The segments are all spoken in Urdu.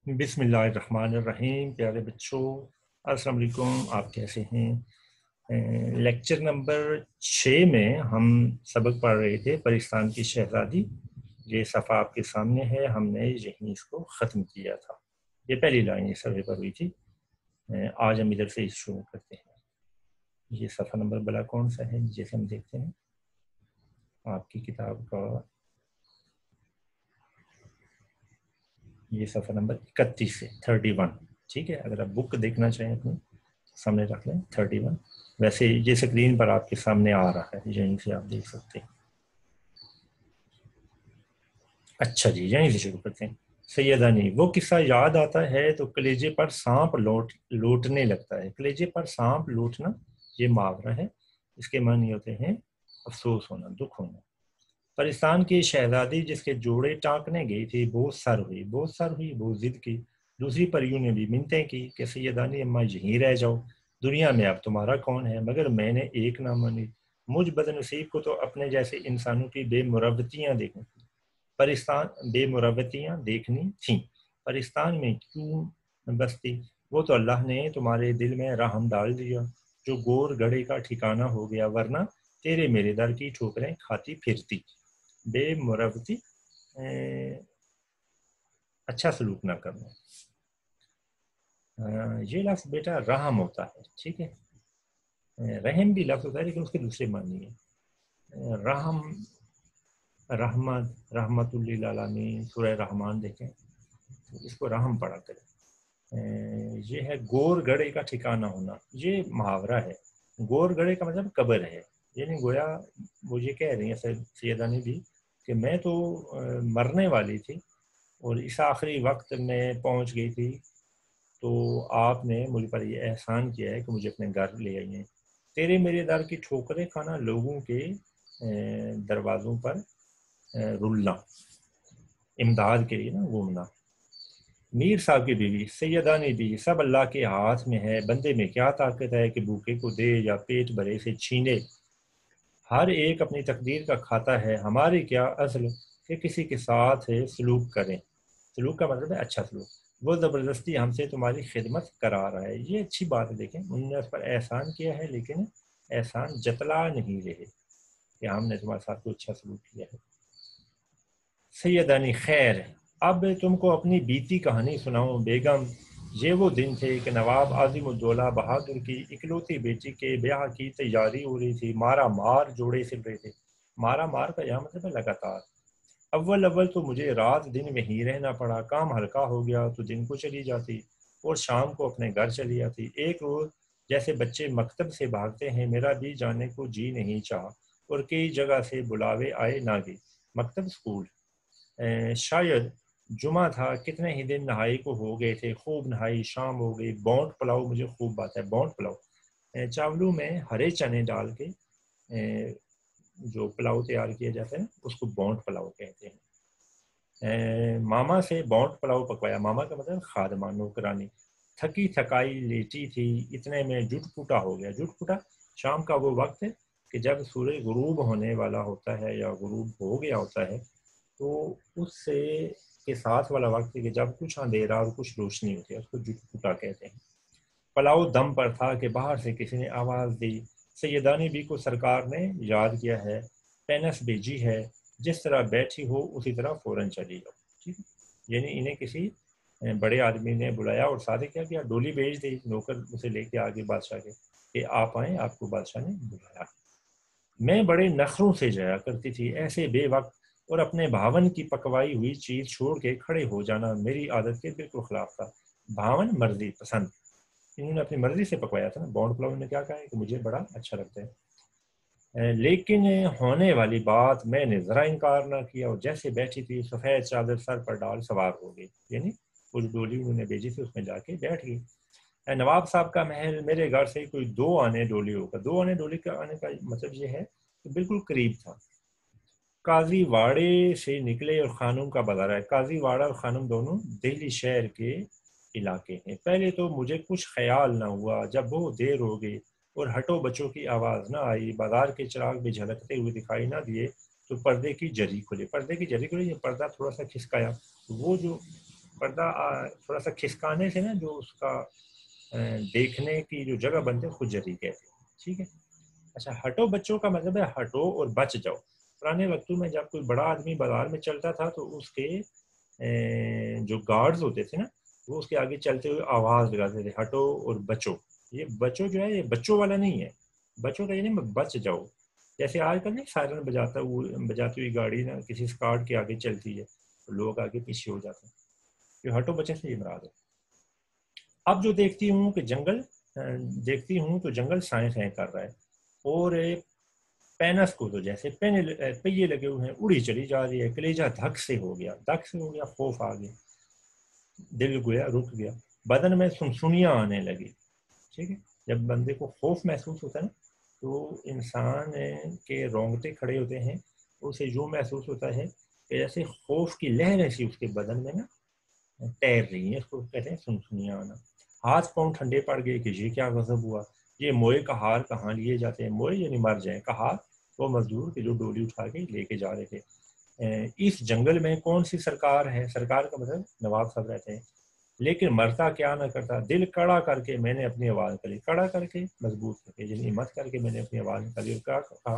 بسم اللہ الرحمن الرحیم۔ پیارے بچوں، السلام علیکم۔ آپ کیسے ہیں؟ لیکچر نمبر 6 میں ہم سبق پڑھ رہے تھے پرستان کی شہزادی۔ یہ صفحہ آپ کے سامنے ہے، ہم نے یہیں اس کو ختم کیا تھا۔ یہ پہلی لائن اس صفحے پر ہوئی تھی۔ آج ہم ادھر سے شروع کرتے ہیں۔ یہ صفحہ نمبر بلا کون سا ہے جیسے ہم دیکھتے ہیں آپ کی کتاب کا؟ یہ صفحہ نمبر 31 سے 31، ٹھیک ہے۔ اگر آپ بک دیکھنا چاہیں اپنے سامنے رکھ لیں 31۔ ویسے یہ اسکرین پر آپ کے سامنے آ رہا ہے، یہیں سے آپ دیکھ سکتے ہیں۔ اچھا جی، یہیں سے شروع کرتے ہیں۔ سیدانی، وہ قصہ یاد آتا ہے تو کلیجے پر سانپ لوٹنے لگتا ہے۔ کلیجے پر سانپ لوٹنا یہ محاورہ ہے، اس کے معنی ہوتے ہیں افسوس ہونا، دکھ ہونا۔ پرستان کی شہزادی جس کے جوڑے ٹانکنے گئی تھی بہت سر ہوئی، بہت ضد کی۔ دوسری پریوں نے بھی منتیں کی کہ سیدانی اماں یہیں رہ جاؤ، دنیا میں اب تمہارا کون ہے، مگر میں نے ایک نہ مانی۔ مجھ بد نصیب کو تو اپنے جیسے انسانوں کی بے مروتیاں دیکھنی تھیں۔ پرستان میں کیوں بستی؟ وہ تو اللہ نے تمہارے دل میں رحم ڈال دیا جو گور گڑے کا ٹھکانہ ہو گیا، ورنہ تیرے میرے در کی ٹھوکریں کھاتی پھرتی۔ بے مروتی اچھا سلوک نہ کرنا۔ یہ لفظ بیٹا رحم ہوتا ہے، ٹھیک ہے۔ رحم بھی لفظ ہوتا ہے لیکن اس کے دوسرے معنی ہے۔ رحم، رحمت للعالمین، سورہ رحمان دیکھیں، اس کو رحم پڑھا کریں۔ یہ ہے گور گڑے کا ٹھکانہ ہونا، یہ محاورہ ہے۔ گور گڑے کا مطلب قبر ہے، یعنی گویا وہ یہ کہہ رہی ہیں سیدانی بھی کہ میں تو مرنے والی تھی اور اس آخری وقت میں پہنچ گئی تھی، تو آپ نے مجھ پر یہ احسان کیا ہے کہ مجھے اپنے گھر لے آئی ہیں۔ تیرے میرے در کی ٹھوکریں کھانا، لوگوں کے دروازوں پر رلنا، امداد کے لیے نا گھومنا۔ میر صاحب کی بیوی، سیدانی بھی، سب اللہ کے ہاتھ میں ہے، بندے میں کیا طاقت ہے کہ بھوکے کو دے یا پیٹ بھرے سے چھینے۔ ہر ایک اپنی تقدیر کا کھاتا ہے، ہماری کیا اصل کہ کسی کے ساتھ سلوک کریں۔ سلوک کا مطلب ہے اچھا سلوک۔ وہ زبردستی ہم سے تمہاری خدمت کرا رہا ہے، یہ اچھی بات ہے۔ دیکھیں انہوں نے اس پر احسان کیا ہے لیکن احسان جتلا نہیں رہے کہ ہم نے تمہارے ساتھ کوئی اچھا سلوک کیا ہے۔ سیدانی، خیر اب تم کو اپنی بیتی کہانی سناؤں بیگم۔ یہ وہ دن تھے کہ نواب عظیم الدولہ بہادر کی اکلوتی بیٹی کے بیاہ کی تیاری ہو رہی تھی۔ مارا مار جوڑے سل رہے تھے۔ مارا مار کا یہاں مطلب ہے لگاتار۔ اول تو مجھے رات دن میں ہی رہنا پڑا، کام ہلکا ہو گیا تو دن کو چلی جاتی اور شام کو اپنے گھر چلی آتی۔ ایک روز جیسے بچے مکتب سے بھاگتے ہیں، میرا بھی جانے کو جی نہیں چاہا اور کئی جگہ سے بلاوے آئے نہ گئی۔ مکتب اسکول، شاید جمعہ تھا، کتنے ہی دن نہائی کو ہو گئے تھے، خوب نہائی، شام ہو گئی۔ بونٹ پلاؤ مجھے خوب بات ہے، بونٹ پلاؤ چاولوں میں ہرے چنے ڈال کے جو پلاؤ تیار کیا جاتا ہے اس کو بونٹ پلاؤ کہتے ہیں۔ ماما سے بونٹ پلاؤ پکوایا، ماما کا مطلب خادمہ، نوکرانی۔ تھکی تھکائی لیٹی تھی، اتنے میں جٹ پٹا ہو گیا۔ جٹ پٹا شام کا وہ وقت ہے کہ جب سورج غروب ہونے والا ہوتا ہے یا غروب ہو گیا ہوتا ہے، تو اس سے کے ساتھ والا وقت ہے کہ جب کچھ اندھیرا اور کچھ روشنی ہوتی ہے، اس کو جٹ پٹا کہتے ہیں۔ پلاؤ دم پر تھا کہ باہر سے کسی نے آواز دی، سیدانی بھی کو سرکار نے یاد کیا ہے، پینس بھیجی ہے، جس طرح بیٹھی ہو اسی طرح فوراً چلی جاؤ۔ ٹھیک ہے، یعنی انہیں کسی بڑے آدمی نے بلایا اور ساتھ کیا کیا، ڈولی بھیج دی، نوکر اسے لے کے آگے بادشاہ کے کہ آپ آئیں، آپ کو بادشاہ نے بلایا۔ میں بڑے نخروں سے جایا کرتی تھی، ایسے بے وقت اور اپنے بھاون کی پکوائی ہوئی چیز چھوڑ کے کھڑے ہو جانا میری عادت کے بالکل خلاف تھا۔ بھاون مرضی، پسند، انہوں نے اپنی مرضی سے پکوایا تھا نا۔ بونٹ پلاؤ نے کیا کہا ہے کہ مجھے بڑا اچھا لگتا ہے، لیکن ہونے والی بات میں نے ذرا انکار نہ کیا اور جیسے بیٹھی تھی سفید چادر سر پر ڈال سوار ہو گئی، یعنی وہ ڈولی انہوں نے بھیجی تھی اس میں جا کے بیٹھ گئی۔ نواب صاحب کا محل میرے گھر سے کوئی 2 آنے ڈولی ہوگا۔ 2 آنے ڈولی کا آنے کا مطلب یہ ہے کہ بالکل قریب تھا۔ قاضی واڑے سے نکلے اور خانم کا بازار ہے۔ قاضی واڑہ اور خانم دونوں دہلی شہر کے علاقے ہیں۔ پہلے تو مجھے کچھ خیال نہ ہوا، جب بہت دیر ہو گئی اور ہٹو بچوں کی آواز نہ آئی، بازار کے چراغ بھی جھلکتے ہوئے دکھائی نہ دیے، تو پردے کی جری کھلے۔ پردے کی جری کھلی، یہ پردہ تھوڑا سا کھسکایا، وہ جو پردہ تھوڑا سا کھسکانے سے نا جو اس کا دیکھنے کی جو جگہ بنتے خود جری کہتے ہیں. ٹھیک ہے. اچھا ہٹو بچوں کا مطلب ہے ہٹو اور بچ جاؤ. پرانے وقتوں میں جب کوئی بڑا آدمی بازار میں چلتا تھا تو اس کے جو گارڈز ہوتے تھے نا وہ اس کے آگے چلتے ہوئے آواز لگاتے تھے ہٹو اور بچو. یہ بچو جو ہے یہ بچوں والا نہیں ہے. بچوں کا یہ نہیں بچ جاؤ. جیسے آج کل نہیں سائرن بجاتی ہوئی گاڑی نا کسی اسکارٹ کے آگے چلتی ہے تو لوگ آگے پیچھے ہو جاتے ہیں. یہ ہٹو بچے سے یہ مراد ہے. اب جو دیکھتی ہوں کہ دیکھتی ہوں تو جنگل سائیں سائیں کر رہا ہے اور پینس کو تو جیسے پہیے لگے ہوئے ہیں اڑی چلی جا رہی ہے. کلیجہ دھک سے ہو گیا خوف آ گیا. دل گویا رک گیا. بدن میں سنسنیاں آنے لگی. ٹھیک ہے. جب بندے کو خوف محسوس ہوتا ہے نا تو انسان کے رونگٹے کھڑے ہوتے ہیں. اسے یوں محسوس ہوتا ہے کہ جیسے خوف کی لہر ایسی اس کے بدن میں نا تیر رہی ہیں. اس کو کہتے ہیں سنسنیاں آنا. ہاتھ پاؤں ٹھنڈے پڑ گئے کہ یہ کیا غضب ہوا. یہ موئے کا ہار کہاں لیے جاتے ہیں. موئے یعنی مر جائیں. کہا وہ مزدور کے جو ڈولی اٹھا کے لے کے جا رہے تھے. اس جنگل میں کون سی سرکار ہے. سرکار کا مطلب نواب صاحب رہتے ہیں. لیکن مرتا کیا نہ کرتا. دل کڑا کر کے میں نے اپنی آواز نکالی. کڑا کر کے مضبوط کر کے یعنی ہمت کر کے میں نے اپنی آواز نکالی. اور کیا کہا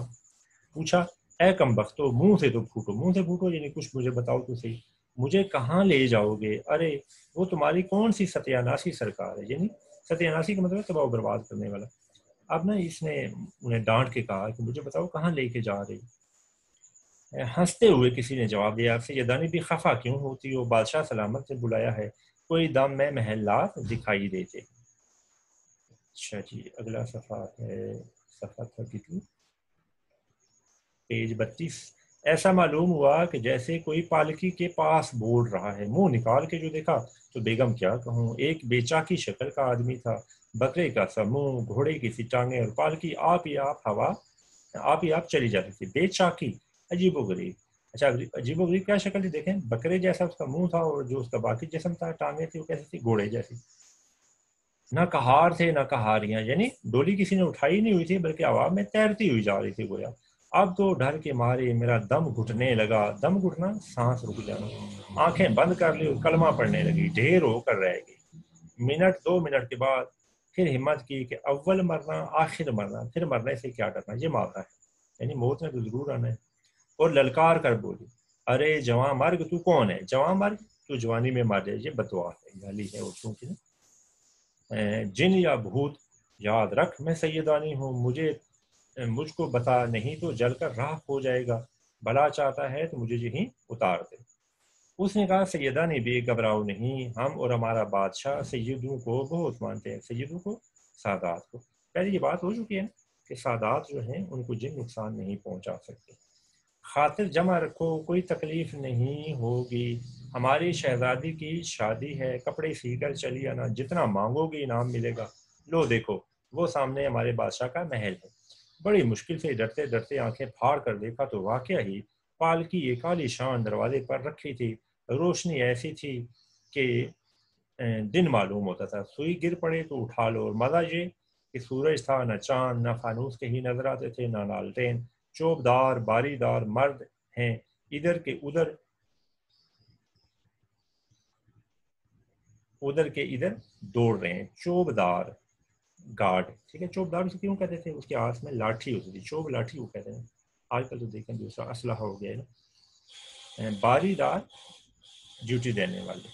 پوچھا اے کم بختو منہ سے تو پھوٹو. منہ سے پھوٹو یعنی کچھ مجھے بتاؤ تو صحیح. مجھے کہاں لے جاؤ گے. ارے وہ تمہاری کون سی ستیاناسی سرکار ہے. یعنی ستیاناسی کا مطلب تباہ و برباد کرنے والا. اب نا اس نے انہیں ڈانٹ کے کہا کہ مجھے بتاؤ کہاں لے کے جا رہی. ہنستے ہوئے کسی نے جواب دیا سیدانی بھی خفا کیوں ہوتی ہو. بادشاہ سلامت سے بلایا ہے. کوئی دم میں محلات دکھائی دیتے. اچھا جی اگلا صفحہ ہے صفحہ 32 پیج 32. ایسا معلوم ہوا کہ جیسے کوئی پالکی کے پاس بول رہا ہے. منہ نکال کے جو دیکھا تو بیگم کیا کہوں ایک بے چاکی شکل کا آدمی تھا. بکرے کا سا منہ گھوڑے کی سی ٹانگیں اور پالکی آپ ہی آپ چلی جاتی تھی. بے چاکی عجیب و غریب. اچھا عجیب و غریب کیا شکل تھی دیکھیں. بکرے جیسا اس کا منہ تھا اور جو اس کا باقی جسم تھا ٹانگیں تھی وہ کیسی تھی گھوڑے جیسی. نہ کہار تھے نہ کہاریاں یعنی ڈولی کسی نے اٹھائی نہیں ہوئی تھی بلکہ ہوا میں تیرتی ہوئی جا رہی تھی گویا. اب تو ڈر کے مارے میرا دم گھٹنے لگا. دم گھٹنا سانس رک جانا. آنکھیں بند کر لی اور کلمہ پڑھنے لگی. ڈھیر ہو کر رہ گئی. منٹ 2 منٹ کے بعد پھر ہمت کی کہ اول مرنا آخر مرنا پھر مرنے سے کیا کرنا. یہ مارنا ہے یعنی موت نے تو ضرور آنا ہے. اور للکار کر بولی ارے جوان مرگ تو کون ہے. جوان مرگ تو جوانی میں مر جائے. یہ بدعا ہے گالی ہے عورتوں کی. جن یا بھوت یاد رکھ میں سیدانی ہوں. مجھ کو بتا نہیں تو جل کر راہ ہو جائے گا. بھلا چاہتا ہے تو مجھے یہیں اتار دے. اس نے کہا سیدانی بھی گھبراؤ نہیں. ہم اور ہمارا بادشاہ سیدوں کو بہت مانتے ہیں. سیدوں کو سادات کو. پہلے یہ بات ہو چکی ہے کہ سادات جو ہیں ان کو جن نقصان نہیں پہنچا سکتے. خاطر جمع رکھو کوئی تکلیف نہیں ہوگی. ہماری شہزادی کی شادی ہے. کپڑے سی کر چلی آنا. جتنا مانگو گی انعام ملے گا. لو دیکھو وہ سامنے ہمارے بادشاہ کا محل ہے. بڑی مشکل سے ڈرتے ڈرتے آنکھیں پھاڑ کر دیکھا تو واقعہ ہی پالکی ایک عالی شان دروازے پر رکھی تھی. روشنی ایسی تھی کہ دن معلوم ہوتا تھا. سوئی گر پڑے تو اٹھا لو. اور مزہ یہ کہ سورج تھا نہ چاند نہ فانوس کے ہی نظر آتے تھے نہ لالٹین. چوبدار باری دار مرد ہیں ادھر کے ادھر دوڑ رہے ہیں. چوبدار گارڈ. ٹھیک ہے. چوبدار اسے کیوں کہتے تھے. اس کے ہاتھ میں لاٹھی ہوتی تھی. چوب لاٹھی وہ کہتے ہیں. آج کل تو دیکھیں دوسرا اسلحہ ہو گیا ہے نا. باری دار ڈیوٹی دینے والے.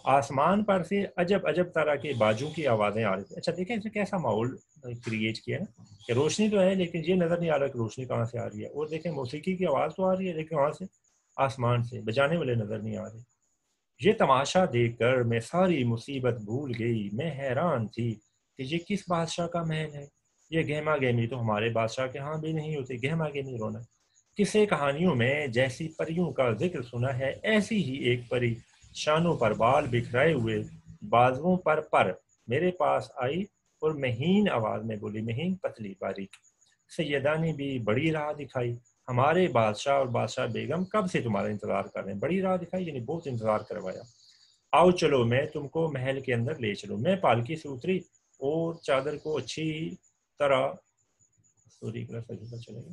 آسمان پر سے عجب عجب طرح کے باجوں کی آوازیں آ رہی تھی. اچھا دیکھیں اسے کیسا ماحول کریٹ کیا ہے کہ روشنی تو ہے لیکن یہ نظر نہیں آ رہا کہ روشنی کہاں سے آ رہی ہے. اور دیکھیں موسیقی کی آواز تو آ رہی ہے لیکن وہاں سے آسمان سے بجانے والے نظر نہیں آ رہے. یہ تماشا دیکھ کر میں ساری مصیبت بھول گئی. میں حیران تھی کہ یہ کس بادشاہ کا محل ہے. یہ گہما گہمی تو ہمارے بادشاہ کے ہاں بھی نہیں ہوتی. گہما گہمی رونا. کسے کہانیوں میں جیسی پریوں کا ذکر سنا ہے ایسی ہی ایک پری شانوں پر بال بکھرائے ہوئے بازوؤں پر میرے پاس آئی اور مہین آواز میں بولی. مہین پتلی باریک. سیدانی بھی بڑی راہ دکھائی. ہمارے بادشاہ اور بادشاہ بیگم کب سے تمہارا انتظار کر رہے ہیں. بڑی راہ دکھائی یعنی بہت انتظار کروایا. آؤ چلو میں تم کو محل کے اندر لے چلوں. میں پالکی سے اتری اور چادر کو اچھی طرح چلے گا.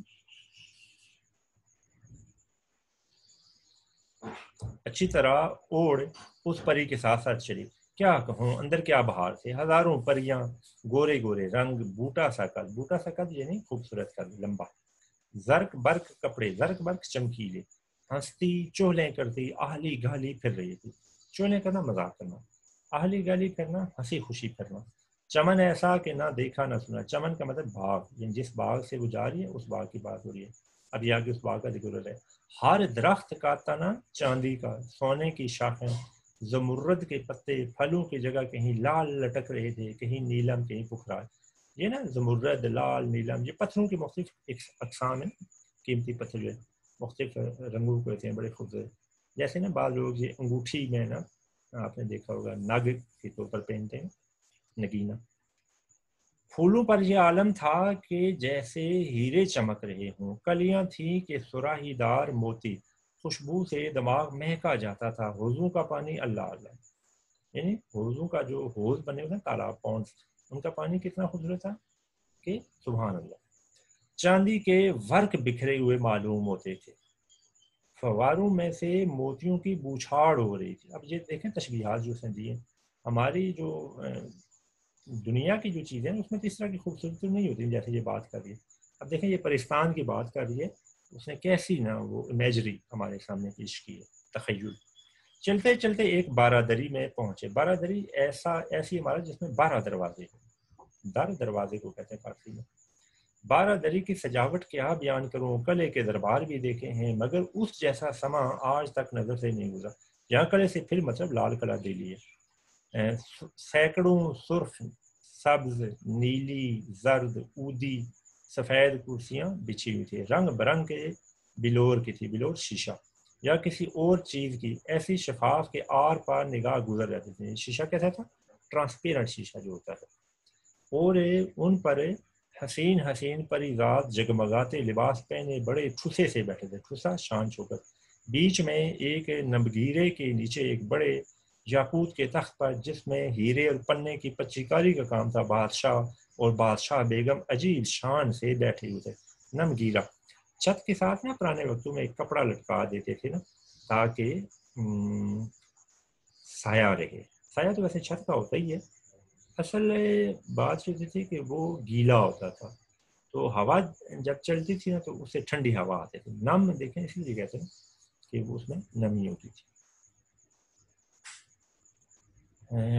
اچھی طرح اوڑ اس پری کے ساتھ ساتھ چلی. کیا کہوں اندر کیا بہار تھے، ہزاروں پریاں، گورے گورے رنگ، بوٹا سا قد یعنی خوبصورت قد، لمبا، زرق برق کپڑے، زرق برق چمکیلے، ہنستی چولیں کرتی آہلی گالی پھر رہی تھی. چولیں کرنا مذاق کرنا، آہلی گالی پھرنا ہنسی خوشی پھرنا. چمن ایسا کہ نہ دیکھا نہ سنا. چمن کا مطلب باغ، یعنی جس باغ سے وہ جا رہی ہے اس باغ کی بات ہو رہی ہے. اب یہ آگے اس باغ کا ذکر ہو رہا ہے. ہر درخت کا تنا چاندی کا، سونے کی شاخیں، زمرد کے پتے، پھلوں کی جگہ کہیں لال لٹک رہے تھے، کہیں نیلم کہیں پخرا. یہ نا زمرد، لال، نیلم، یہ پتھروں کی مختلف اقسام ہیں. قیمتی پتھر جو ہے مختلف رنگوں کے ہوتے ہیں، بڑے خوبصورت. جیسے نا بعض لوگ یہ انگوٹھی میں نا آپ نے دیکھا ہوگا نگ کے طور پر پہنتے ہیں، نگینہ. پھولوں پر یہ عالم تھا کہ جیسے ہیرے چمک رہے ہوں. کلیاں تھیں کہ سراہی دار موتی، خوشبو سے دماغ مہکا جاتا تھا. حوضوں کا پانی اللہ اللہ، یعنی حوضوں کا جو حوض بنے ہوئے تالاب، پونڈز، ان کا پانی کتنا خوبصورت تھا کہ سبحان اللہ. چاندی کے ورق بکھرے ہوئے معلوم ہوتے تھے، فواروں میں سے موتیوں کی بوچھاڑ ہو رہی تھی. اب یہ دیکھیں تشبیہات جو اس نے دیے. ہماری جو دنیا کی جو چیزیں ہیں اس میں تو اس طرح کی خوبصورتی نہیں ہوتی جیسے یہ بات کر رہی ہے. اب دیکھیں یہ پرستان کی بات کر رہی ہے، اس نے کیسی نا وہ امیجری ہمارے سامنے پیش کی ہے، تخیل. چلتے چلتے ایک بارادری میں پہنچے. بارادری ایسی عمارت جس میں 12 دروازے ہیں. دروازے کو کہتے ہیں فارسی میں. بارادری کی سجاوٹ کیا بیان کروں، قلعے کے دربار بھی دیکھے ہیں مگر اس جیسا سما آج تک نظر سے نہیں گزرا. یہاں قلعے سے پھر مطلب لال قلعہ دہلی ہے. سینکڑوں سرخ، سبز، نیلی، زرد، اودی، سفید کرسیاں بچھی ہوئی تھی. رنگ برنگ کے بلور کی تھی. بلور شیشہ یا کسی اور چیز کی، ایسی شفاف کے آر پار نگاہ گزر جاتی تھی. شیشہ کیسا تھا؟ ٹرانسپیرنٹ شیشہ جو ہوتا ہے. اور ان پر حسین حسین پری ذات جگمگاتے لباس پہنے بڑے ٹھسے سے بیٹھے تھے. ٹھسا شان چھو کر. بیچ میں ایک نبگیرے کے نیچے ایک بڑے یاقوت کے تخت پر جس میں ہیرے اور پنے کی پچیکاری کا کام تھا، بادشاہ اور بادشاہ بیگم عجیب شان سے بیٹھے ہوئے تھے. نمگیرہ چھت کے ساتھ نا پرانے وقتوں میں ایک کپڑا لٹکا دیتے تھے نا تاکہ سایہ رہے. سایہ تو ویسے چھت کا ہوتا ہی ہے. اصل بات یہ تھی کہ وہ گیلا ہوتا تھا تو ہوا جب چلتی تھی نا تو اس سے ٹھنڈی ہوا آتی تھی. نم دیکھیں اسی لیے کہتے ہیں کہ وہ اس میں نمی ہوتی تھی.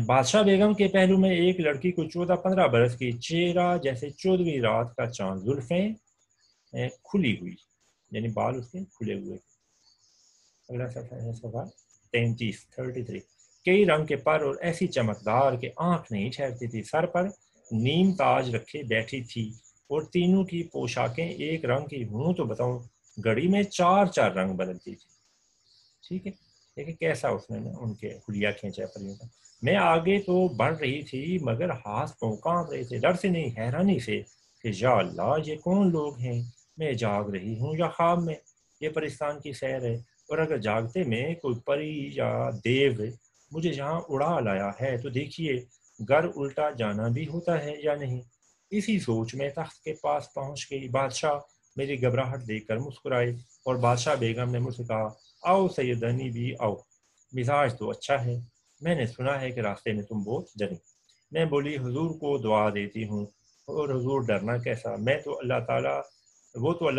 بادشاہ بیگم کے پہلو میں ایک لڑکی کو 14-15 برس کی، چہرہ جیسے 14ویں رات کا چاند، زلفیں کھلی ہوئی، یعنی بال اس کے کھلے ہوئے. اگلا سوال 33. کئی رنگ کے پر اور ایسی چمکدار کہ آنکھ نہیں ٹھہرتی تھی. سر پر نیم تاج رکھے بیٹھی تھی اور تینوں کی پوشاکیں ایک رنگ کی ہوں تو بتاؤں گھڑی میں 4 رنگ بدلتی تھی. ٹھیک ہے، دیکھیں کیسا اس نے ان کے حلیہ کھینچا پریوں کا. میں آگے تو بڑھ رہی تھی مگر ہاتھ پاؤں کانپ رہے تھے، ڈر سے نہیں حیرانی سے کہ یا اللہ یہ کون لوگ ہیں، میں جاگ رہی ہوں یا خواب میں. یہ پرستان کی سیر ہے، اور اگر جاگتے میں کوئی پری یا دیو مجھے یہاں اڑا لایا ہے تو دیکھیے گھر الٹا جانا بھی ہوتا ہے یا نہیں. اسی سوچ میں تخت کے پاس پہنچ گئی. بادشاہ میری گھبراہٹ دیکھ کر مسکرائے اور بادشاہ بیگم نے مجھ سے کہا آؤ سیدانی بھی آؤ، مزاج تو اچھا ہے، میں نے سنا ہے کہ راستے میں تم بہت ڈری. میں بولی حضور کو دعا دیتی ہوں. اور حضور ڈرنا کیسا، میں تو اللہ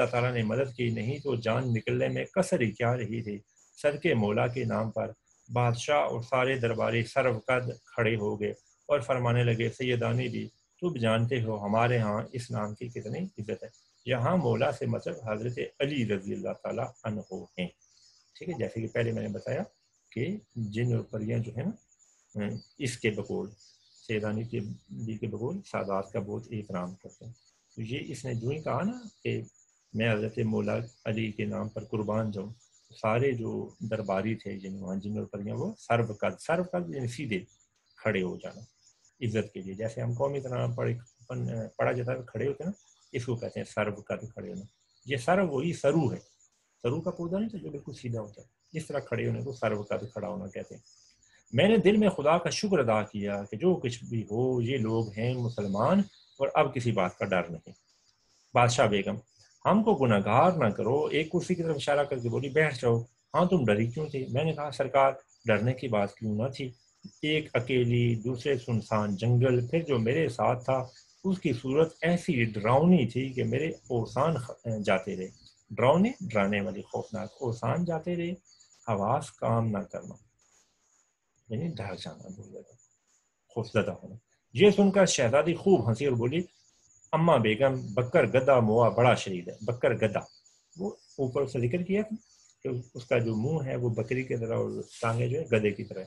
تعالیٰ نے مدد کی، نہیں تو جان نکلنے میں کسر ہی کیا رہی تھی. صدقے مولا کے نام پر. بادشاہ اور سارے درباری سرو قد کھڑے ہو گئے اور فرمانے لگے سیدانی بھی تم جانتے ہو ہمارے ہاں اس نام کی کتنی عزت ہے. یہاں مولا سے مطلب حضرت علی رضی اللہ تعالیٰ عنہ ہیں. ٹھیک ہے، جیسے کہ پہلے میں نے بتایا کہ جن اور پریاں جو ہے نا اس کے بقول سیدانی کے بقول سادات کا بہت احترام کرتے ہیں. تو یہ اس نے جو ہی کہا نا کہ میں حضرت مولا علی کے نام پر قربان جاؤں، سارے جو درباری تھے جن اور پریاں وہ سرو قد یعنی سیدھے کھڑے ہو جانا عزت کے لیے. جیسے ہم قومی طرح پڑھا جاتا ہے کھڑے ہوتے ہیں نا، اس کو کہتے ہیں سرو قد کھڑے ہونا. یہ سرو وہی سرو ہے، سرو کا پودا نہیں تو جو بالکل سیدھا ہوتا ہے، اس طرح کھڑے ہونے کو سرو قد کھڑا ہونا کہتے ہیں. میں نے دل میں خدا کا شکر ادا کیا کہ جو کچھ بھی ہو یہ لوگ ہیں مسلمان اور اب کسی بات کا ڈر نہیں. بادشاہ بیگم ہم کو گناہگار نہ کرو. ایک کرسی کی طرف اشارہ کر کے بولی بیٹھ جاؤ. ہاں تم ڈری کیوں تھی؟ میں نے کہا سرکار ڈرنے کی بات کیوں نہ تھی، ایک اکیلی، دوسرے سنسان جنگل، پھر جو میرے ساتھ تھا اس کی صورت ایسی ڈراؤنی تھی کہ میرے اوسان جاتے رہے، ڈراؤنے ڈرانے والی خوفناک، اوسان جاتے رہے، حواس کام نہ کرنا، یعنی ڈر جانا، بول زیادہ خوفزدہ ہونا۔ یہ سن کر شہزادی خوب ہنسی اور بولی اماں بیگم بکر گدا موا بڑا شدید ہے۔ بکر گدا، وہ اوپر سے ذکر کیا تھا کہ اس کا جو منہ ہے وہ بکری کی طرح اور ٹانگیں جو ہے گدے کی طرح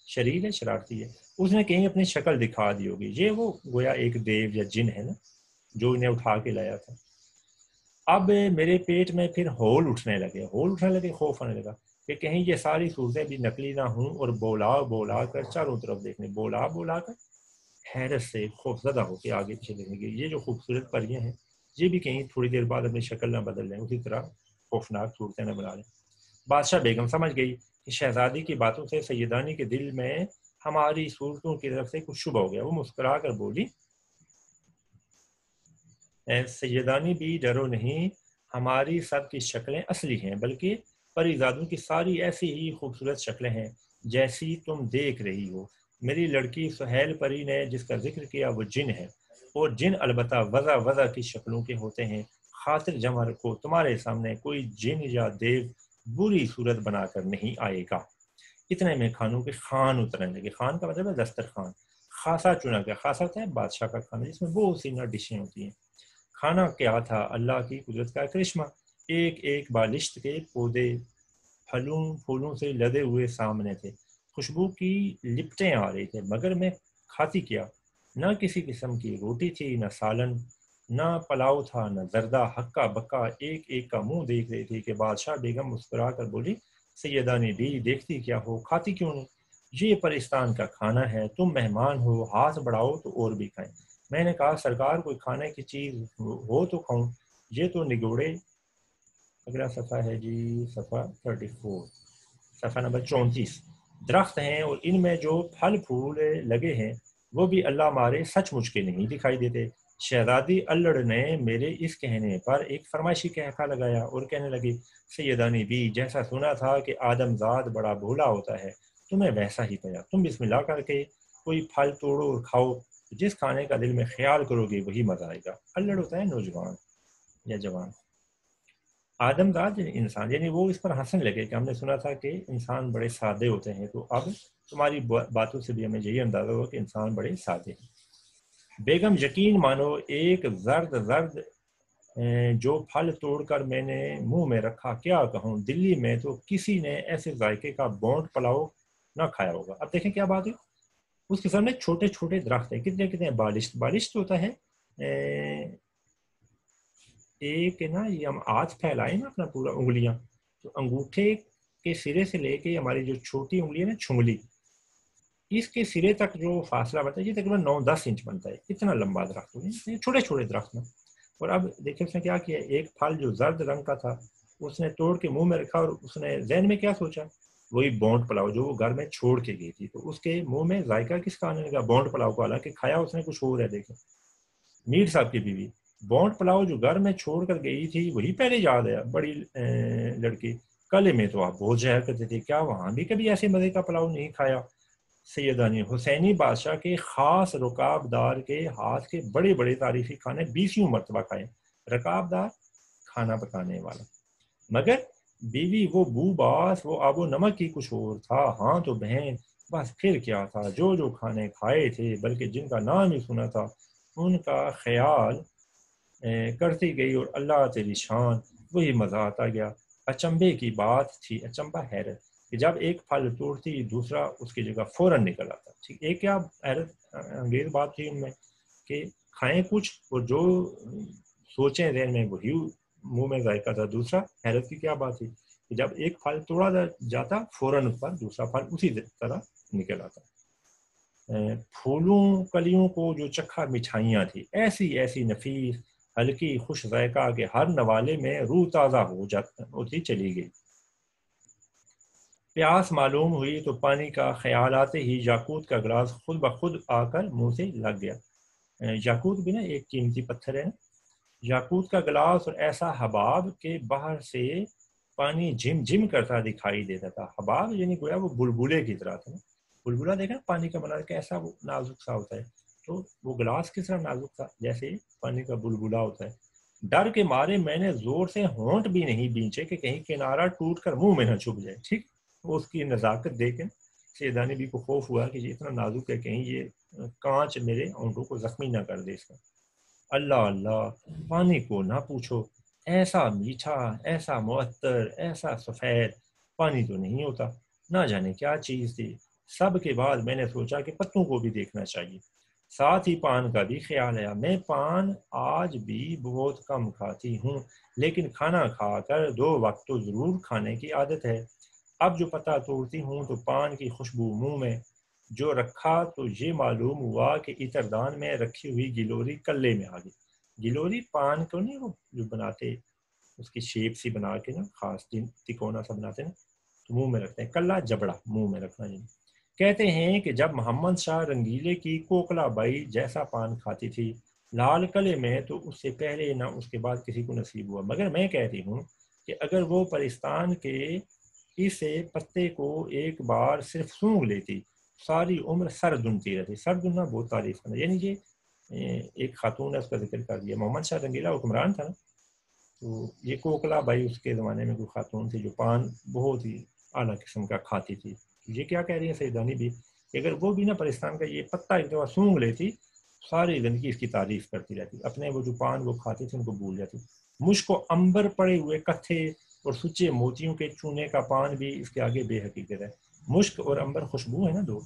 شریر ہے، شرارتی ہے۔ اس نے کہیں اپنی شکل دکھا دی ہوگی، یہ وہ گویا ایک دیو یا جن ہے نا جو انہیں اٹھا کے لایا تھا۔ اب میرے پیٹ میں پھر ہول اٹھنے لگے، خوف آنے لگا کہ کہیں یہ ساری صورتیں بھی نقلی نہ ہوں، اور بولا کر چاروں طرف دیکھنے، بولا کر حیرت سے خوفزدہ ہو کے آگے پیچھے دیکھنے کی، یہ جو خوبصورت پریاں ہیں یہ بھی کہیں تھوڑی دیر بعد اپنی شکل نہ بدل لیں، اسی طرح خوفناک صورتیں نہ بنا لیں۔ بادشاہ بیگم سمجھ گئی کہ شہزادی کی باتوں سے سیدانی کے دل میں ہماری صورتوں کی طرف سے کچھ شبہ ہو گیا۔ وہ مسکرا کر بولی سیدانی بھی ڈرو نہیں، ہماری سب کی شکلیں اصلی ہیں، بلکہ پری زادوں کی ساری ایسی ہی خوبصورت شکلیں ہیں جیسی تم دیکھ رہی ہو۔ میری لڑکی سہیل پری نے جس کا ذکر کیا وہ جن ہے، اور جن البتہ وضع کی شکلوں کے ہوتے ہیں۔ خاطر جمع رکھو تمہارے سامنے کوئی جن یا دیو بری صورت بنا کر نہیں آئے گا۔ اتنے میں کھانوں کے خان اترنے لگے، خان کا مطلب ہے دسترخوان، خاصا چنا گیا، خاصا ہوتا ہے بادشاہ کا کھانا جس میں بہت سی ڈشیں ہوتی ہیں۔ کھانا کیا تھا؟ اللہ کی قدرت کا کرشمہ، ایک ایک بالشت کے پودے پھولوں سے لدے ہوئے سامنے تھے، خوشبو کی لپٹیں آ رہی تھے، مگر میں کھاتی کیا؟ نہ کسی قسم کی روٹی تھی، نہ سالن، نہ پلاؤ تھا، نہ زردہ، ہکا بکا ایک ایک کا منہ دیکھ رہی تھی کہ بادشاہ بیگم مسکرا کر بولی سیدانی بھی دیکھتی کیا ہو، کھاتی کیوں نہیں؟ یہ پرستان کا کھانا ہے، تم مہمان ہو، ہاتھ بڑھاؤ تو اور بھی کھائیں۔ میں نے کہا سرکار کوئی کھانے کی چیز ہو تو کھاؤں، یہ تو نگوڑے۔ اگلا صفحہ ہے جی، صفحہ 34، صفحہ نمبر 34۔ درخت ہیں اور ان میں جو پھل پھول لگے ہیں وہ بھی اللہ مارے سچ مچ کے نہیں دکھائی دیتے۔ شہزادی الڑ نے میرے اس کہنے پر ایک فرمائشی کہکا لگایا اور کہنے لگی سیدانی بھی جیسا سنا تھا کہ آدم زاد بڑا بھولا ہوتا ہے، تمہیں ویسا ہی پایا۔ تم بسم اللہ کر کے کوئی پھل توڑو اور کھاؤ، جس کھانے کا دل میں خیال کرو گے وہی مزہ آئے گا۔ الڑ ہوتا ہے نوجوان یا جوان۔ آدم زاد انسان، یعنی وہ اس پر ہنسنے لگے کہ ہم نے سنا تھا کہ انسان بڑے سادے ہوتے ہیں، تو اب تمہاری باتوں سے بھی ہمیں یہی اندازہ ہوا کہ انسان بڑے سادے ہیں۔ بیگم یقین مانو ایک زرد جو پھل توڑ کر میں نے منہ میں رکھا، کیا کہوں، دلی میں تو کسی نے ایسے ذائقے کا بونٹ پلاؤ نہ کھایا ہوگا۔ اب دیکھیں کیا بات ہے، اس کے سامنے چھوٹے چھوٹے درخت ہیں، کتنے بالشت ہوتا ہے ایک نا، یہ ہم ہاتھ پھیلائے نا اپنا پورا انگلیاں، تو انگوٹھے کے سرے سے لے کے ہماری جو چھوٹی انگلی ہے نا چھنگلی، اس کے سرے تک جو فاصلہ بنتا ہے یہ تقریباً 9-10 انچ بنتا ہے، اتنا لمبا درخت ہوتا ہے، چھوٹے چھوٹے درخت میں۔ اور اب دیکھیں اس نے کیا کیا، ایک پھل جو زرد رنگ کا تھا اس نے توڑ کے منہ میں رکھا، اور اس نے ذہن میں کیا سوچا، وہی بونٹ پلاؤ جو وہ گھر میں چھوڑ کے گئی تھی، تو اس کے منہ میں ذائقہ کس کا آنے لگا، بونٹ پلاؤ کا، حالانکہ کھایا اس نے کچھ اور ہے۔ دیکھیں میر صاحب کی بیوی، بونٹ پلاؤ جو گھر میں چھوڑ کر گئی تھی وہی پہلے یاد ہے، بڑی لڑکی، کل میں تو آپ بہت زہر کرتے تھے، کیا وہاں بھی کبھی ایسے مزے کا پلاؤ نہیں کھایا؟ سیدانی حسینی بادشاہ کے خاص رکاب دار کے ہاتھ کے بڑے بڑے تاریخی کھانے 20 مرتبہ کھائے، رکاب دار کھانا پکانے والا، مگر بیوی وہ بو باس، وہ آب و نمک کی کچھ اور تھا۔ ہاں تو بہن بس پھر کیا تھا، جو کھانے کھائے تھے بلکہ جن کا نام ہی سنا تھا ان کا خیال کرتی گئی، اور اللہ تیری شان، وہی مزہ آتا گیا۔ اچنبے کی بات تھی، اچنبا حیرت، کہ جب ایک پھل توڑتی دوسرا اس کی جگہ فوراً نکل آتا۔ ٹھیک، ایک کیا حیرت انگیز بات تھی ان میں کہ کھائیں کچھ اور جو سوچیں ذہن میں وہی منہ میں ذائقہ تھا۔ دوسرا حیرت کی کیا بات تھی کہ جب ایک پھل توڑا جاتا فوراً اس پر دوسرا پھل اسی طرح نکل آتا۔ پھولوں کلیوں کو جو چکھا مٹھائیاں تھی، ایسی ایسی نفیس ہلکی خوش ذائقہ کہ ہر نوالے میں روح تازہ ہوتی چلی گئی۔ پیاس معلوم ہوئی تو پانی کا خیال آتے ہی یاقوت کا گلاس خود بخود آ کر منہ سے لگ گیا۔ یاقوت بھی نا ایک قیمتی پتھر ہے، یاقوت کا گلاس، اور ایسا حباب کہ باہر سے پانی جھم جھم کرتا دکھائی دیتا تھا. حباب یعنی گویا وہ بلبلے کی طرح تھا نا. بلبلا دیکھا پانی کا بنا کیسا وہ نازک سا ہوتا ہے, تو وہ گلاس کس طرح نازک تھا جیسے پانی کا بلبلا ہوتا ہے. ڈر کے مارے میں نے زور سے ہونٹ بھی نہیں بینچے کہ کہیں کنارہ ٹوٹ کر منہ میں نہ چھپ جائے. ٹھیک, وہ اس کی نزاکت دیکھ کے سیدانی بھی کو خوف ہوا کہ یہ اتنا نازک ہے کہیں یہ کانچ میرے ہونٹوں کو زخمی نہ کر دے اس کا. اللہ اللہ, پانی کو نہ پوچھو, ایسا میٹھا, ایسا معطر, ایسا سفید پانی تو نہیں ہوتا. نہ جانے کیا چیز تھی. سب کے بعد میں نے سوچا کہ پتوں کو بھی دیکھنا چاہیے. ساتھ ہی پان کا بھی خیال آیا. میں پان آج بھی بہت کم کھاتی ہوں, لیکن کھانا کھا کر 2 وقت تو ضرور کھانے کی عادت ہے. اب جو پتہ توڑتی ہوں تو پان کی خوشبو منہ میں. جو رکھا تو یہ معلوم ہوا کہ عطردان میں رکھی ہوئی گلوری کلے میں آ گئی. گلوری پان کو نہیں, وہ جو بناتے اس کی شیپ سی بنا کے نا, خاص تکونا سا بناتے نا, تو منہ میں رکھتے ہیں. کلا جبڑا منہ میں رکھنا. کہتے ہیں کہ جب محمد شاہ رنگیلے کی کوکلا بائی جیسا پان کھاتی تھی لال قلعے میں, تو اس سے پہلے نہ اس کے بعد کسی کو نصیب ہوا. مگر میں کہتی ہوں کہ اگر وہ پرستان کے اس پتے کو ایک بار صرف سونگھ لیتی, ساری عمر سر دنتی رہتی. سر دننا بہت تعریف کرنا, یعنی یہ ایک خاتون ہے, اس کا ذکر کر دیا. محمد شاہ رنگیلا حکمران تھا نا, تو یہ کوکلا بائی اس کے زمانے میں کوئی خاتون تھی جو پان بہت ہی اعلیٰ قسم کا کھاتی تھی. یہ کیا کہہ رہی ہیں سیدانی بھی کہ اگر وہ بھی نا پرستان کا یہ پتہ ایک دفعہ سونگھ لیتی, ساری زندگی اس کی تعریف کرتی رہتی. اپنے وہ جو پان وہ کھاتی تھی ان کو بھول جاتی. مجھ کو امبر پڑے ہوئے کتھے اور سچے موتیوں کے چونے کا پان بھی اس کے آگے بے حقیقت ہے. مشک اور امبر خوشبو ہے نا دو.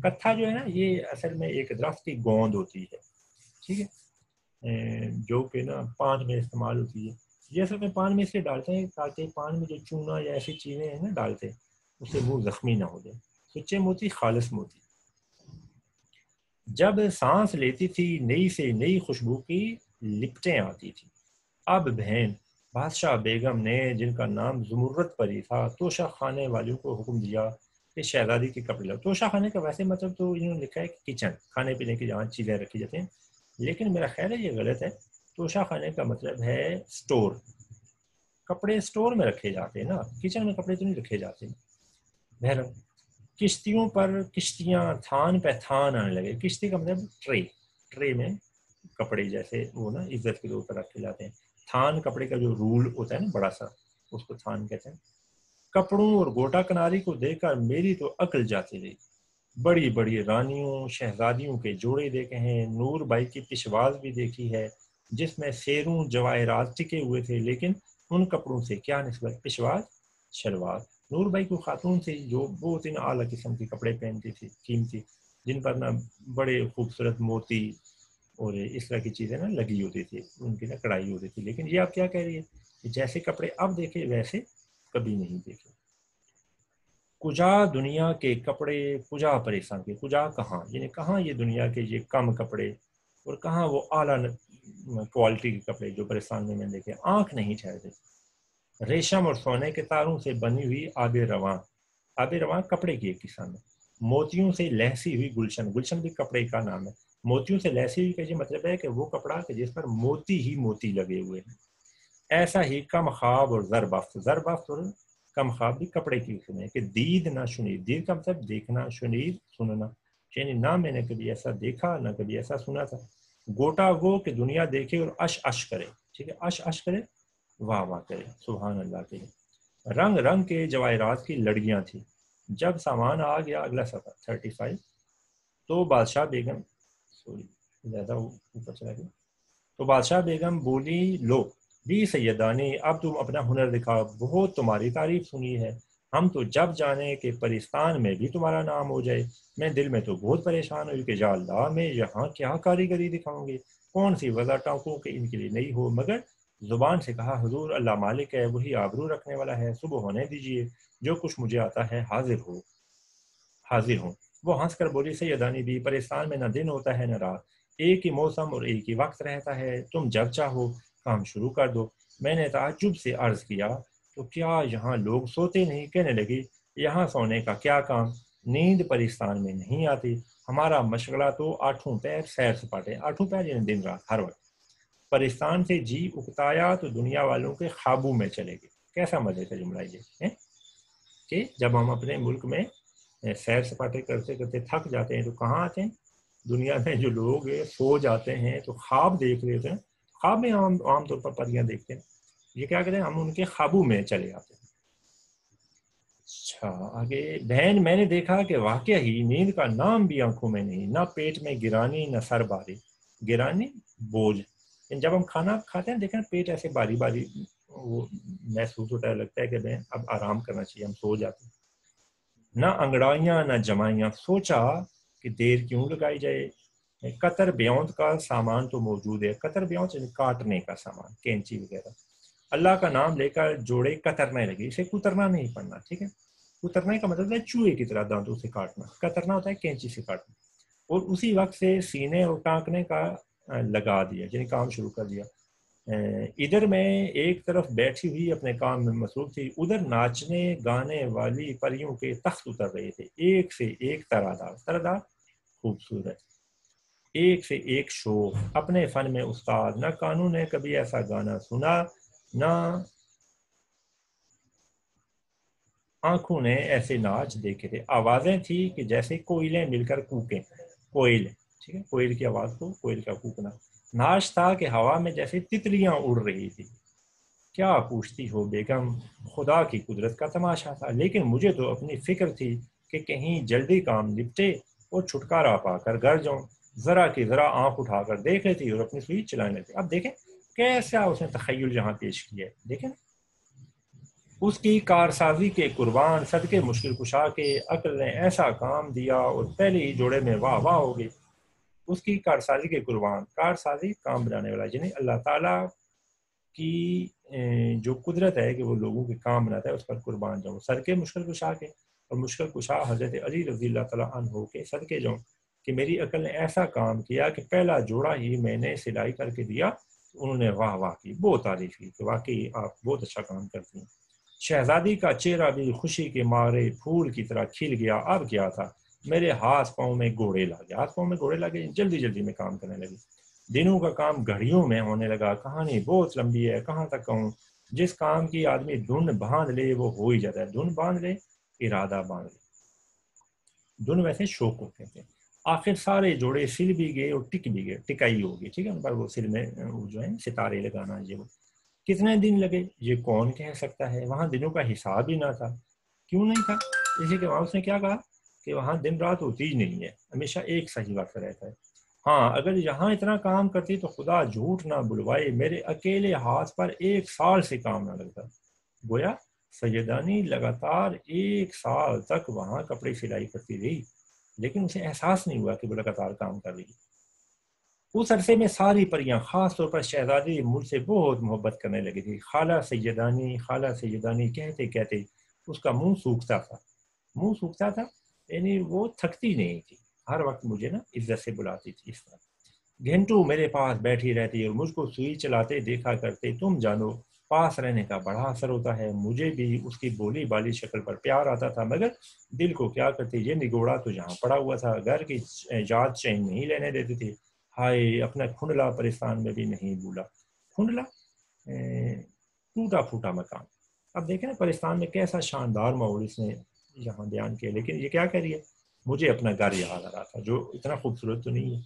کتھا جو ہے نا, یہ اصل میں ایک درخت کی گوند ہوتی ہے, ٹھیک ہے, جو کہ نا پان میں استعمال ہوتی ہے. یہ اصل میں پان میں اس لیے ڈالتے ہیں تاکہ پان میں جو چونا یا ایسی چیزیں ہیں نا ڈالتے, اس سے منہ زخمی نہ ہو جائے. سچے موتی خالص موتی. جب سانس لیتی تھی نئی سے نئی خوشبو کی لپٹیں آتی تھی. اب بہن بادشاہ بیگم نے, جن کا نام زمرت پری تھا, توشہ خانے والوں کو حکم دیا کہ شہزادی کے کپڑے لاؤ. توشہ خانے کا ویسے مطلب تو انہوں نے لکھا ہے کہ کچن, کھانے پینے کی جہاں چیزیں رکھی جاتی ہیں, لیکن میرا خیال ہے یہ غلط ہے. توشہ خانے کا مطلب ہے سٹور. کپڑے سٹور میں رکھے جاتے ہیں نا, کچن میں کپڑے تو نہیں رکھے جاتے. بہرحال کشتیوں پر کشتیاں تھان پہ تھان آنے لگے. کشتی کا مطلب ٹرے, ٹرے میں کپڑے جیسے وہ نا عزت کے طور پر رکھے جاتے ہیں. تھان کپڑے کا جو رول ہوتا ہے نا بڑا سا, اس کو تھان کہتے ہیں. کپڑوں اور گوٹا کناری کو دیکھ کر میری تو عقل جاتی رہی. بڑی بڑی رانیوں شہزادیوں کے جوڑے دیکھے ہیں. نور بائی کی پشواز بھی دیکھی ہے جس میں سیروں جواہرات ٹکے ہوئے تھے, لیکن ان کپڑوں سے کیا نسبت. پشواز شلوار. نور بائی کو خاتون تھی جو بہت ہی اعلیٰ قسم کے کپڑے پہنتی تھی, قیمتی, جن پر نا بڑے خوبصورت موتی اور اس طرح کی چیزیں نا لگی ہوتی تھی, ان کی نا کڑھائی ہوتی تھی. لیکن یہ آپ کیا کہہ رہی ہے کہ جیسے کپڑے اب دیکھے ویسے کبھی نہیں دیکھے. کجا دنیا کے کپڑے کجا پریشان کے. کجا کہاں, یعنی کہاں یہ دنیا کے یہ کم کپڑے, اور کہاں وہ اعلیٰ کوالٹی کے کپڑے جو پریشان میں دیکھے. آنکھ نہیں ٹھہرتے. ریشم اور سونے کے تاروں سے بنی ہوئی آب رواں. آب رواں کپڑے کی ایک قسم ہے. موتیوں سے لہسی ہوئی گلشن. گلشن بھی کپڑے کا نام ہے. موتیوں سے لہسی ہوئی کا یہ مطلب ہے کہ وہ کپڑا کہ جس پر موتی ہی موتی لگے ہوئے ہیں. ایسا ہی کم خواب اور ضربافت. ضربافت اور کم خواب بھی کپڑے کی قسم ہے. کہ دید نہ شنید. دید کا مطلب دیکھنا, شنید سننا, یعنی نہ میں نے کبھی ایسا دیکھا نہ کبھی ایسا سنا تھا. گوٹا وہ کہ دنیا دیکھے اور اش اش کرے. ٹھیک ہے, اش اش کرے, واہ واہ کرے, سبحان اللہ کے. رنگ رنگ کے جواہرات کی لڑیاں تھیں. جب سامان آ گیا, اگلا صفحہ 35, تو بادشاہ بیگم زیادہ اوپر چلا گیا. تو بادشاہ بیگم بولی, لو بھی سیدانی, اب تم اپنا ہنر دکھاؤ. بہت تمہاری تعریف سنی ہے, ہم تو جب جانے کہ پرستان میں بھی تمہارا نام ہو جائے. میں دل میں تو بہت پریشان ہوئی کہ یا اللہ, میں یہاں کیا کاریگری دکھاؤں گی, کون سی وضع ٹانکوں کہ ان کے لیے نہیں ہو. مگر زبان سے کہا, حضور اللہ مالک ہے, وہی آبرو رکھنے والا ہے, صبح ہونے دیجئے, جو کچھ مجھے آتا ہے حاضر ہوں. وہ ہنس کر بولی, سیدانی بھی, پرستان میں نہ دن ہوتا ہے نہ رات, ایک ہی موسم اور ایک ہی وقت رہتا ہے. تم جب چاہو کام شروع کر دو. میں نے تعجب سے عرض کیا, تو کیا یہاں لوگ سوتے نہیں؟ کہنے لگی, یہاں سونے کا کیا کام, نیند پرستان میں نہیں آتی. ہمارا مشغلہ تو 8 پیر سیر سپاٹے. 8 پیر یعنی دن رات ہر وقت. پرستان سے جی اکتایا تو دنیا والوں کے خوابوں میں چلے گئے. کیسا مزے کا جملہ یہ ہے کہ جب ہم اپنے ملک میں سیر سپاٹے کرتے کرتے تھک جاتے ہیں تو کہاں آتے ہیں؟ دنیا میں جو لوگ سو جاتے ہیں تو خواب دیکھ رہے ہوتے ہیں، خواب میں عام طور پر پریاں دیکھتے ہیں، یہ کیا کہتے ہیں، ہم ان کے خوابوں میں چلے آتے ہیں۔ اچھا آگے، بہن میں نے دیکھا کہ واقعہ ہی نیند کا نام بھی آنکھوں میں نہیں، نہ پیٹ میں گرانی نہ سر باری، گرانی بوجھ، جب ہم کھانا کھاتے ہیں دیکھیں پیٹ ایسے باری باری وہ محسوس ہوتا ہے، لگتا ہے کہ بہن اب آرام کرنا چاہیے، ہم سو جاتے ہیں، نہ انگڑائیاں نہ جمائیاں، سوچا کہ دیر کیوں لگائی جائے، قطر بیونت کا سامان تو موجود ہے، قطر بیونت یعنی کاٹنے کا سامان، کینچی وغیرہ، اللہ کا نام لے کر جوڑے کترنے لگے، اسے کترنا نہیں پڑنا، ٹھیک ہے، کترنے کا مطلب ہے چوہے کی طرح دانتوں سے کاٹنا، کترنا ہوتا ہے کینچی سے کاٹنا، اور اسی وقت سے سینے اور ٹانکنے کا لگا دیا، یعنی کام شروع کر دیا۔ ادھر میں ایک طرف بیٹھی ہوئی اپنے کام میں مصروف تھی، ادھر ناچنے گانے والی پریوں کے تخت اتر رہے تھے، ایک سے ایک ترادار، ترادار خوبصورت، ایک سے ایک شوق، اپنے فن میں استاد، نہ کانوں نے کبھی ایسا گانا سنا، نہ آنکھوں نے ایسے ناچ دیکھے تھے، آوازیں تھی کہ جیسے کوئلیں مل کر کوکیں، کوئل، ٹھیک ہے، کوئل کی آواز کو کوئل کا کوکنا، ناچ تھا کہ ہوا میں جیسے تتلیاں اڑ رہی تھی، کیا پوچھتی ہو بیگم، خدا کی قدرت کا تماشا تھا، لیکن مجھے تو اپنی فکر تھی کہ کہیں جلدی کام نپٹے اور چھٹکارا پا کر گھر جاؤں، ذرا کی ذرا آنکھ اٹھا کر دیکھ لیتی اور اپنی سوئی چلانے لگتی۔ اب دیکھیں کیسا اس نے تخیل جہاں پیش کیا ہے، دیکھیں اس کی کارسازی کے قربان، صدقے مشکل کشا کے، عقل نے ایسا کام دیا اور پہلے ہی جوڑے میں واہ واہ ہو گئی، اس کی کارسازی کے قربان، کارسازی کام بنانے والا، یعنی اللہ تعالیٰ کی جو قدرت ہے کہ وہ لوگوں کے کام بناتا ہے، اس پر قربان جاؤں، صدقے مشکل کشا کے، اور مشکل کشا حضرت علی رضی اللہ تعالیٰ عنہ کے صدقے جاؤں کہ میری عقل نے ایسا کام کیا کہ پہلا جوڑا ہی میں نے سلائی کر کے دیا، انہوں نے واہ واہ کی، بہت تعریف کی کہ واقعی آپ بہت اچھا کام کرتی ہیں۔ شہزادی کا چہرہ بھی خوشی کے مارے پھول کی طرح کھل گیا، اب کیا تھا، میرے ہاتھ پاؤں میں گھوڑے لگے، ہاتھ پاؤں میں گھوڑے لگے، جلدی جلدی میں کام کرنے لگی، دنوں کا کام گھڑیوں میں ہونے لگا، کہانی بہت لمبی ہے، کہاں تک کہوں، جس کام کی آدمی دھن باندھ لے وہ ہو ہی جاتا ہے، دھن باندھ لے، ارادہ باندھ لے، دھن ویسے شوق کو کہتے ہیں، آخر سارے جوڑے سل بھی گئے اور ٹک بھی گئے، ٹکائی ہوگی، ٹھیک ہے، ان پر وہ سل میں وہ جو ہے ستارے لگانا، یہ وہ کتنے دن لگے یہ کون کہہ سکتا ہے، وہاں دنوں کا حساب ہی نہ تھا، کیوں نہیں تھا، اسی کے وہاں اس نے کیا کہا کہ وہاں دن رات ہوتی ہی نہیں ہے، ہمیشہ ایک صحیح وقت رہتا ہے، ہاں اگر یہاں اتنا کام کرتی تو خدا جھوٹ نہ بلوائے میرے اکیلے ہاتھ پر 1 سال سے کام نہ لگتا، گویا سیدانی لگاتار 1 سال تک وہاں کپڑے سلائی کرتی رہی، لیکن اسے احساس نہیں ہوا کہ وہ لگاتار کام کر رہی۔ اس عرصے میں ساری پریاں، خاص طور پر شہزادی، مجھ سے بہت محبت کرنے لگی تھی، خالہ سیدانی کہتے کہتے اس کا منہ سوکھتا تھا، منہ سوکھتا تھا یعنی وہ تھکتی نہیں تھی، ہر وقت مجھے نا عزت سے بلاتی تھی، اس طرح گھنٹوں میرے پاس بیٹھی رہتی اور مجھ کو سوئی چلاتے دیکھا کرتے، تم جانو پاس رہنے کا بڑا اثر ہوتا ہے، مجھے بھی اس کی بولی بالی شکل پر پیار آتا تھا، مگر دل کو کیا کرتی، یہ نگوڑا تو جہاں پڑا ہوا تھا، گھر کی یاد چین نہیں لینے دیتی تھی، ہائے اپنا کھنڈلا پرستان میں بھی نہیں بھولا، کھنڈلا ٹوٹا پھوٹا مکان، اب دیکھیں نا پرستان میں کیسا شاندار ماحول اس نے یہاں بیان کیا، لیکن یہ کیا کہہ رہی ہے، مجھے اپنا گھر یاد آ رہا تھا جو اتنا خوبصورت تو نہیں ہے۔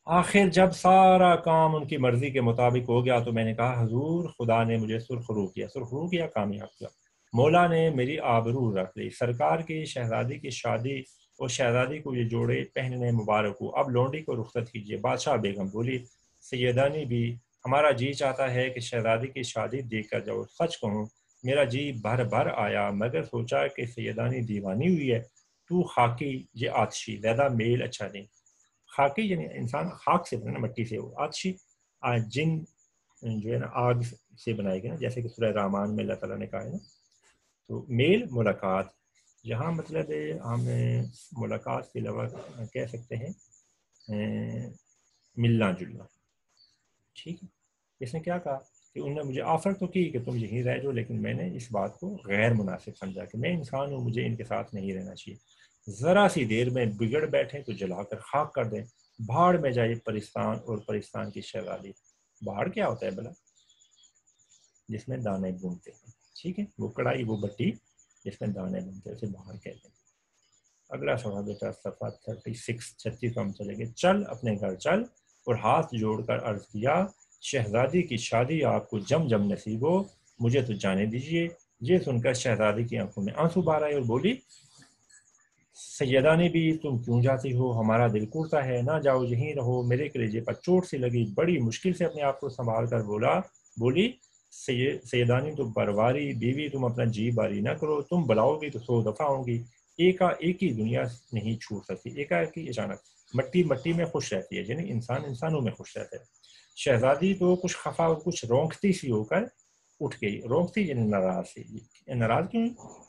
آخر جب سارا کام ان کی مرضی کے مطابق ہو گیا تو میں نے کہا حضور خدا نے مجھے سرخرو کیا، کامیاب کیا، مولا نے میری آبرو رکھ لی، سرکار کی شہزادی کی شادی اور شہزادی کو یہ جوڑے پہننے مبارک ہو، اب لونڈی کو رخصت کیجیے۔ بادشاہ بیگم بولی سیدانی بھی، ہمارا جی چاہتا ہے کہ شہزادی کی شادی دیکھ کر جاؤ، سچ کہوں میرا جی بھر بھر آیا، مگر سوچا کہ سیدانی دیوانی ہوئی ہے، تو خاکی یہ آتشی، زیادہ میل اچھا نہیں، خاکی یعنی انسان خاک سے بنا، مٹی سے، وہ آتشی جن جو ہے نا آگ سے بنائے گئے نا، جیسے کہ سورہ رحمان میں اللہ تعالیٰ نے کہا ہے نا، تو میل ملاقات، یہاں مطلب ہم ملاقات کے علاوہ کہہ سکتے ہیں ملنا جلنا، ٹھیک ہے، اس نے کیا کہا کہ انہوں نے مجھے آفر تو کی کہ تم یہیں رہ جاؤ، لیکن میں نے اس بات کو غیر مناسب سمجھا کہ میں انسان ہوں، مجھے ان کے ساتھ نہیں رہنا چاہیے، ذرا سی دیر میں بگڑ بیٹھے تو جلا کر خاک کر دیں، بھاڑ میں جائے پرستان اور پرستان کی شہزادی، بھاڑ کیا ہوتا ہے بلا، جس میں دانے بونتے ہیں. ٹھیک ہے, وہ کڑائی وہ بٹی جس میں دانے بونتے ہیں اسے بہار کہتے ہیں. اگلا سوال بیٹا صفحہ 36 کو ہم چلیں گے. چل اپنے گھر چل اور ہاتھ جوڑ کر عرض کیا شہزادی کی شادی آپ کو جم جم نصیب ہو, مجھے تو جانے دیجیے. یہ سن کر شہزادی کی آنکھوں میں آنسو بہہ آئے اور بولی سیدانی بھی تم کیوں جاتی ہو, ہمارا دل ٹوٹتا ہے, نہ جاؤ یہیں رہو. میرے کلیجے پر چوٹ سی لگی. بڑی مشکل سے اپنے آپ کو سنبھال کر بولی سیدانی تم پرواری بیوی, تم اپنا جی باری نہ کرو, تم بلاؤ گی تو 100 دفعہ ہوں گی. ایک ہی دنیا نہیں چھوٹ سکتی. ایک اچانک مٹی میں خوش رہتی ہے, یعنی انسانوں میں خوش رہتا ہے. شہزادی تو کچھ خفا اور کچھ رونقتی سی ہو کر اٹھ گئی. رونقتی یعنی ناراض سی. ناراض کیوں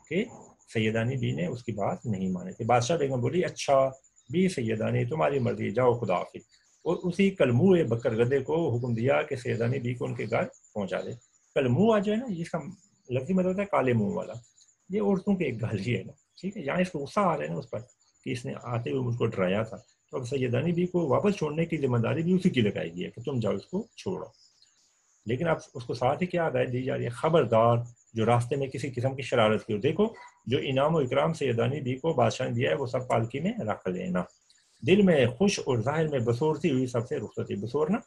کہ سیدانی بی نے اس کی بات نہیں مانی تھی. بادشاہ بیگم بولی اچھا بی سیدانی تمہاری مرضی, جاؤ خدا حافظ. اور اسی کلمو بکر گدے کو حکم دیا کہ سیدانی بی کو ان کے گھر پہنچا دے. کلمو جو ہے نا, جس کا لفظی مطلب ہوتا ہے کالے منہ والا, یہ عورتوں کے ایک گالی ہے نا. ٹھیک ہے, یہاں اس کو غصہ آ رہا ہے نا اس پر کہ اس نے آتے ہوئے مجھ کو ڈرایا تھا. تو اب سیدانی بی کو واپس چھوڑنے کی ذمہ داری بھی اسی کی لگائی گئی ہے کہ تم جاؤ اس کو چھوڑو. لیکن اب اس کو ساتھ ہی کیا ہدایت دی جا رہی ہے, خبردار جو راستے میں کسی قسم کی شرارت کی ہو, دیکھو جو انعام و اکرام سیدانی بی کو بادشاہ نے دیا ہے وہ سب پالکی میں رکھ لینا. دل میں خوش اور ظاہر میں بسورتی ہوئی سب سے رخصتی. بسورنا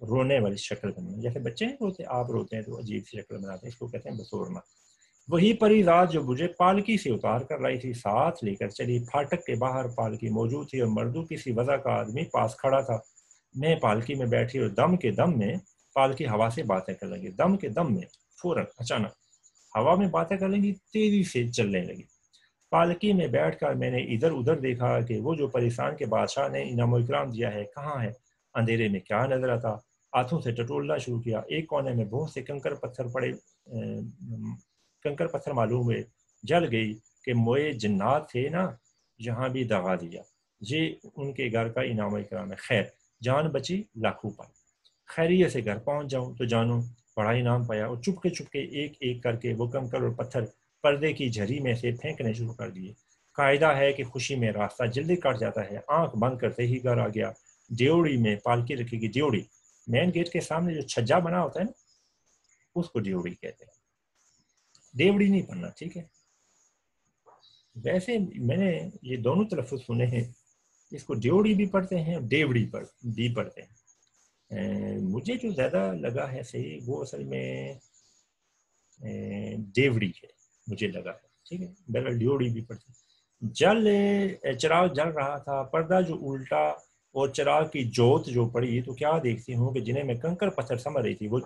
رونے والی شکل بننا, جیسے بچے نہیں روتے, آپ روتے ہیں تو عجیب سی شکل بناتے ہیں, اس کو کہتے ہیں بسورنا. وہی پری رات جو مجھے پالکی سے اتار کر لائی تھی ساتھ لے کر چلی. پھاٹک کے باہر پالکی موجود تھی اور مردو کسی وضع کا آدمی پاس کھڑا تھا. میں پالکی میں بیٹھی اور دم کے دم میں پالکی ہوا سے باتیں کر لگی. دم کے دم میں فوراً اچانک ہوا میں باتیں کر لگی, تیزی سے چلنے لگی. پالکی میں بیٹھ کر میں نے ادھر ادھر دیکھا کہ وہ جو پریشان کے بادشاہ نے انعام و اکرام دیا ہے کہاں ہے. اندھیرے میں کیا نظر آتا, ہاتھوں سے ٹٹولنا شروع کیا. ایک کونے میں بہت سے کنکر پتھر معلوم ہوئے. جل گئی کہ موئے جنات تھے نا, جہاں بھی دغا دیا. یہ ان کے گھر کا انعام و اکرام ہے. خیر جان بچی لاکھوں پر. خیریت سے گھر پہنچ جاؤں تو جانوں بڑا انعام پایا. اور چپکے ایک ایک کر کے وہ کنکر اور پتھر پردے کی جھری میں سے پھینکنے شروع کر دیے. قاعدہ ہے کہ خوشی میں راستہ جلدی کٹ جاتا ہے. آنکھ بند کرتے ہی گھر آ گیا. ڈیوڑی میں پالکی رکھی گئی. ڈیوڑی مین گیٹ کے سامنے جو چھجا بنا ہوتا ہے نا, اس کو ڈیوڑی کہتے ہیں. ڈیوڑی نہیں پڑھنا, ٹھیک ہے. ویسے میں نے یہ دونوں تلفظ سنے ہیں, اس کو ڈیوڑی بھی پڑھتے ہیں, ڈیوڑی بھی پڑھتے ہیں. مجھے جو زیادہ لگا ہے صحیح وہ اصل میں ڈیوڑی ہے مجھے لگا ہے. ٹھیک ہے, بہرحال ڈیوڑی بھی پڑھتے ہیں. چراغ جل رہا تھا. پردہ جو الٹا اور چراغ کی جوت جو پڑی تو کیا دیکھتی ہوں کہ جنہیں میں کنکر پتھر سمجھ رہی تھی وہ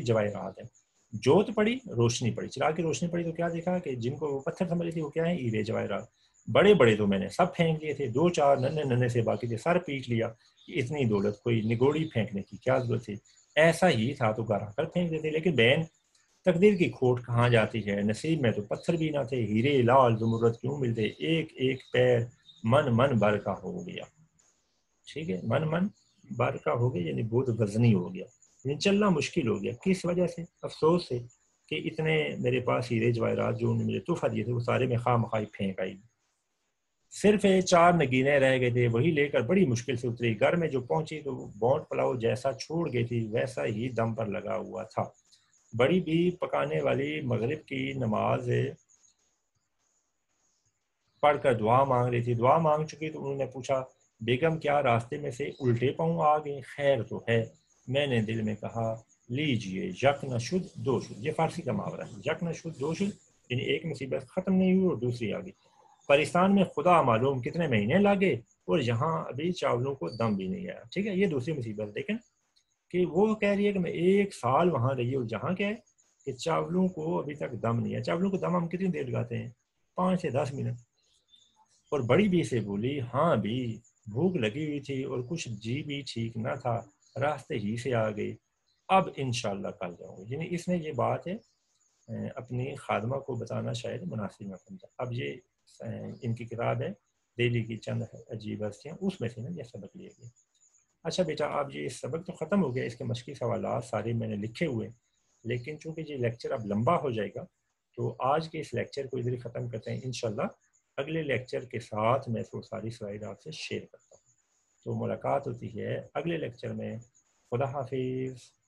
جواہرات ہیں. جوت پڑی, روشنی پڑی, چراغ کی روشنی پڑی تو کیا دیکھا کہ جن کو وہ پتھر سمجھ رہی تھی وہ کیا ہیں, ہیرے جواہرات. بڑے بڑے تو میں نے سب پھینک لیے تھے, 2-4 ننھے سے باقی تھے سر پیٹ لیا. اتنی دولت کوئی نگوڑی پھینکنے کی کیا ضرورت تھی, ایسا ہی تھا تو گھر آ کر پھینک دیتے. لیکن بہن تقدیر کی کھوٹ کہاں جاتی ہے, نصیب میں تو پتھر بھی نہ تھے. ہیرے لال زمرد کیوں ملتے, ایک ایک پیر من بر کا ہو گیا. ٹھیک ہے, من بر کا ہو گیا یعنی بہت وزنی ہو گیا, یعنی چلنا مشکل ہو گیا. کس وجہ سے, افسوس سے کہ اتنے میرے پاس ہیرے جواہرات جو انہوں نے مجھے تحفہ دیے تھے وہ سارے میں خواہ مخواہ پھینک آئی. صرف 4 نگینے رہ گئے تھے, وہی لے کر بڑی مشکل سے اتری. گھر میں جو پہنچی تو بونٹ پلاؤ جیسا چھوڑ گئی تھی ویسا ہی دم پر لگا ہوا تھا. بڑی بھی پکانے والی مغرب کی نماز پڑھ کر دعا مانگ رہی تھی. دعا مانگ چکی تو انہوں نے پوچھا بیگم کیا راستے میں سے الٹے پاؤں آ گئے, خیر تو ہے. میں نے دل میں کہا لیجئے یک نہ شد دو شد. یہ فارسی کا محاورہ ہے. یک نہ شد دو شد یعنی ایک مصیبت ختم نہیں ہوئی اور دوسری آ گئی. پاکستان میں خدا معلوم کتنے مہینے لگے اور یہاں ابھی چاولوں کو دم بھی نہیں آیا. ٹھیک ہے, یہ دوسری مصیبت. لیکن کہ وہ کہہ رہی ہے کہ میں 1 سال وہاں رہی اور جہاں کیا ہے کہ چاولوں کو ابھی تک دم نہیں ہے. چاولوں کو دم ہم کتنی دیر لگاتے ہیں, 5 سے 10 منٹ. اور بڑی بی سے بولی ہاں بھی بھوک لگی ہوئی تھی اور کچھ جی بھی ٹھیک نہ تھا, راستے ہی سے آ گئی. اب انشاءاللہ کل جاؤں گی. یعنی اس نے یہ بات ہے اپنی خادمہ کو بتانا شاید مناسب نہ سمجھا. اب یہ ان کی کتاب ہے دہلی کی چند عجیب ہستیاں, اس میں سے نا یہ سبق لیے گئے. اچھا بیٹا اب یہ سبق تو ختم ہو گیا, اس کے مشقی سوالات سارے میں نے لکھے ہوئے, لیکن چونکہ یہ لیکچر اب لمبا ہو جائے گا تو آج کے اس لیکچر کو ادھر ہی ختم کرتے ہیں. انشاءاللہ اگلے لیکچر کے ساتھ میں وہ ساری سلائیڈ آپ سے شیئر کرتا ہوں. تو ملاقات ہوتی ہے اگلے لیکچر میں. خدا حافظ.